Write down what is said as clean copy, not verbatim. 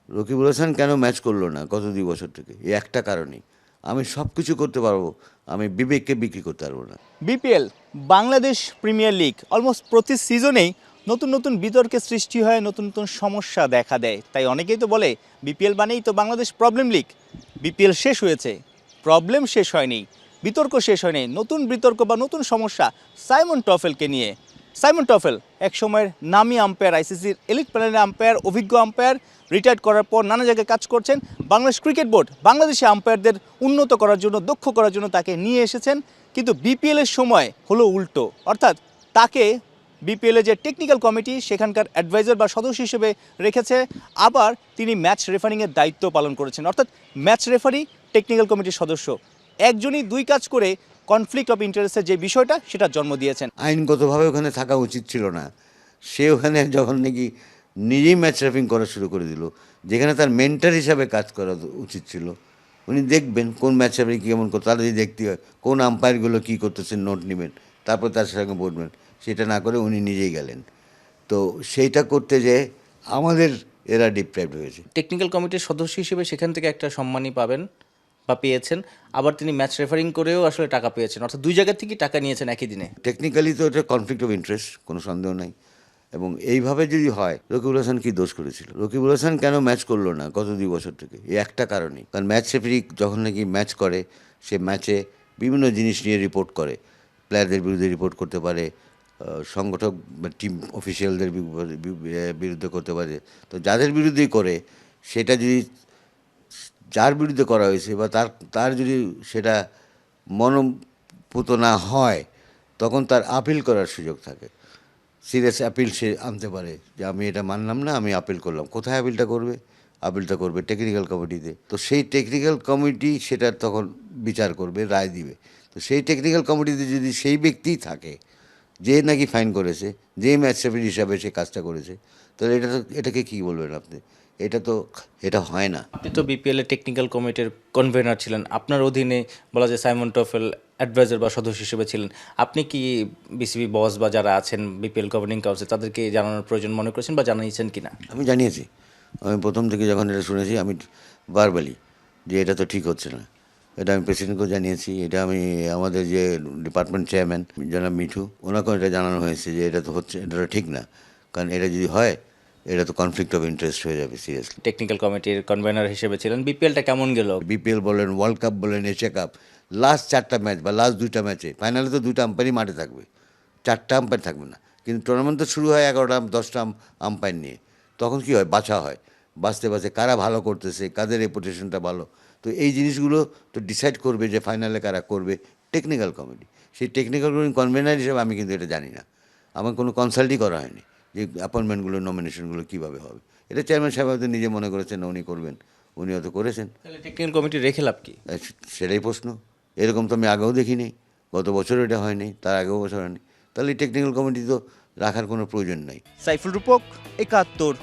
রকিবুল হাসান কেন ম্যাচ করলো না গত 2 বছর থেকে? এই একটা কারণেই, আমি সব কিছু করতে পারবো, আমি বিবেককে বিক্রি করতে পারবো না। BPL Bangladesh premier league almost প্রতি সিজনেই নতুন নতুন বিতর্কের সৃষ্টি হয়, নতুন নতুন সমস্যা দেখা দেয়। তাই অনেকেই তো বলে বিপিএল মানেই তো বাংলাদেশ প্রবলেম লিগ। বিপিএল শেষ হয়েছে, প্রবলেম শেষ হয়নি, বিতর্ক শেষ হয়নি, নতুন বিতর্ক বা নতুন সমস্যা সাইমন টফেলকে নিয়ে। সাইমন টফেল এক সময়ের নামী আম্পায়ার, আইসিসির এলিট প্যানেলের আম্পায়ার, অভিজ্ঞ আম্পায়ার, রিটায়ার্ড করার পর নানা জায়গায় কাজ করছেন। বাংলাদেশ ক্রিকেট বোর্ড বাংলাদেশি আম্পায়ারদের উন্নত করার জন্য, দক্ষ করার জন্য তাকে নিয়ে এসেছেন। কিন্তু বিপিএলের সময় হলো উল্টো, অর্থাৎ তাকে বিপিএলের যে টেকনিক্যাল কমিটি সেখানকার অ্যাডভাইজার বা সদস্য হিসেবে রেখেছে, আবার তিনি ম্যাচ রেফারিংয়ের দায়িত্ব পালন করেছেন। অর্থাৎ ম্যাচ রেফারি, টেকনিক্যাল কমিটির সদস্য, একজনই দুই কাজ করে কনফ্লিক্ট অফ ইন্টারেস্টের যে বিষয়টা সেটা জন্ম দিয়েছেন। আইনগতভাবে ওখানে থাকা উচিত ছিল না। সে ওখানে যখন নাকি নিজেই ম্যাচ রেফিং করা শুরু করে দিল, যেখানে তার মেন্টার হিসাবে কাজ করা উচিত ছিল। উনি দেখবেন কোন ম্যাচ রেফারি কেমন করতে, তাহলে যদি দেখতে হয় কোন আম্পায়ারগুলো কী করতেছে নোট নেবেন, তারপর তার সঙ্গে বলবেন। সেটা না করে উনি নিজেই গেলেন। তো সেইটা করতে যেয়ে আমাদের এরা ডিপ্রাইভড হয়েছে। টেকনিক্যাল কমিটির সদস্য হিসেবে সেখান থেকে একটা সম্মানই পাবেন বা পেয়েছেন, আবার তিনি ম্যাচ রেফারিং করেও আসলে টাকা পেয়েছেন, অর্থাৎ দুই জায়গা থেকেই টাকা নিয়েছেন একই দিনে। টেকনিক্যালি তো এটা কনফ্লিক্ট অফ ইন্টারেস্ট, কোনো সন্দেহ নাই। এবং এইভাবে যদি হয়, রকিবুল হাসান কী দোষ করেছিল? রকিবুল হাসান কেন ম্যাচ করলো না গত 2 বছর থেকে? এই একটা কারণেই, কারণ ম্যাচ রেফারি যখন নাকি ম্যাচ করে, সে ম্যাচে বিভিন্ন জিনিস নিয়ে রিপোর্ট করে। প্লেয়ারদের বিরুদ্ধে রিপোর্ট করতে পারে, সংগঠক বা টিম অফিসিয়ালদের বিরুদ্ধে করতে পারে। তো যাদের বিরুদ্ধেই করে, সেটা যদি যার বিরুদ্ধে করা হয়েছে বা তার তার যদি সেটা মনোপুত না হয়, তখন তার আপিল করার সুযোগ থাকে। সিরিয়াস অ্যাপিল সে আনতে পারে যে আমি এটা মানলাম না, আমি আপিল করলাম। কোথায় আপিলটা করবে? আপিলটা করবে টেকনিক্যাল কমিটিতে। তো সেই টেকনিক্যাল কমিটি সেটা তখন বিচার করবে, রায় দিবে। তো সেই টেকনিক্যাল কমিটিতে যদি সেই ব্যক্তিই থাকে যে নাকি ফাইন করেছে, যে ম্যাচ রেফারি হিসাবে সে কাজটা করেছে, তাহলে এটাকে কী বলবেন আপনি? এটা হয় না। আপনি তো বিপিএল এর টেকনিক্যাল কমিটির কনভেনার ছিলেন, আপনার অধীনে বলা যায় সাইমন টফেল অ্যাডভাইজার বা সদস্য হিসেবে ছিলেন। আপনি কি বিসিবি বস বা যারা আছেন বিপিএল গভর্নিং কাউন্সিল তাদেরকে জানানোর প্রয়োজন মনে করেছেন বা জানিয়েছেন কিনা? আমি জানিয়েছি। আমি প্রথম থেকে যখন এটা শুনেছি, আমি বারবারই যে এটা তো ঠিক হচ্ছে না। এটা আমি প্রেসিডেন্টকেও জানিয়েছি। এটা আমি আমাদের যে ডিপার্টমেন্ট চেয়ারম্যান জনাব মিঠু, ওনাকেও এটা জানানো হয়েছে যে এটা তো হচ্ছে, এটা তো ঠিক না। কারণ এটা যদি হয়, এটা তো কনফ্লিক্ট অফ ইন্টারেস্ট হয়ে যাবে সিরিয়াসলি। টেকনিক্যাল কমিটির কনভেনার হিসেবে ছিলেন, বিপিএলটা কেমন গেল? বিপিএল বলেন, ওয়ার্ল্ড কাপ বলেন, এশিয়া কাপ, লাস্ট 4টা ম্যাচ বা লাস্ট 2টা ম্যাচে, ফাইনালে তো 2টা আম্পায়ারই মাঠে থাকবে, 4টা আম্পায়ার থাকবে না। কিন্তু টুর্নামেন্ট তো শুরু হয় 11টা 10টা আম্পায়ার নিয়ে। তখন কি হয়? বাছা হয়। বাছতে বাছতে কারা ভালো করতেছে, কাদের রেপুটেশনটা ভালো। তো এই জিনিসগুলো তো ডিসাইড করবে যে ফাইনালে কারা করবে টেকনিক্যাল কমিটি। সেই টেকনিক্যাল কমিটি কনভেনার হিসেবে আমি কিন্তু এটা জানি না। আমার কোনো কনসাল্টই করা হয়নি যে অ্যাপয়েন্টমেন্টগুলো, নমিনেশনগুলো কীভাবে হবে। এটা চেয়ারম্যান সাহেব হয়তো নিজে মনে করেছেন উনি করবেন, উনি হয়তো করেছেন। তাহলে টেকনিক্যাল কমিটি রেখে লাভ কি? সেটাই প্রশ্ন। এরকম তো আমি আগেও দেখিনি, গত বছরও এটা হয়নি, তার আগেও বছর হয়নি। তাহলে এই টেকনিক্যাল কমিটি তো রাখার কোনো প্রয়োজন নাই। সাইফুল রূপক, ৭১।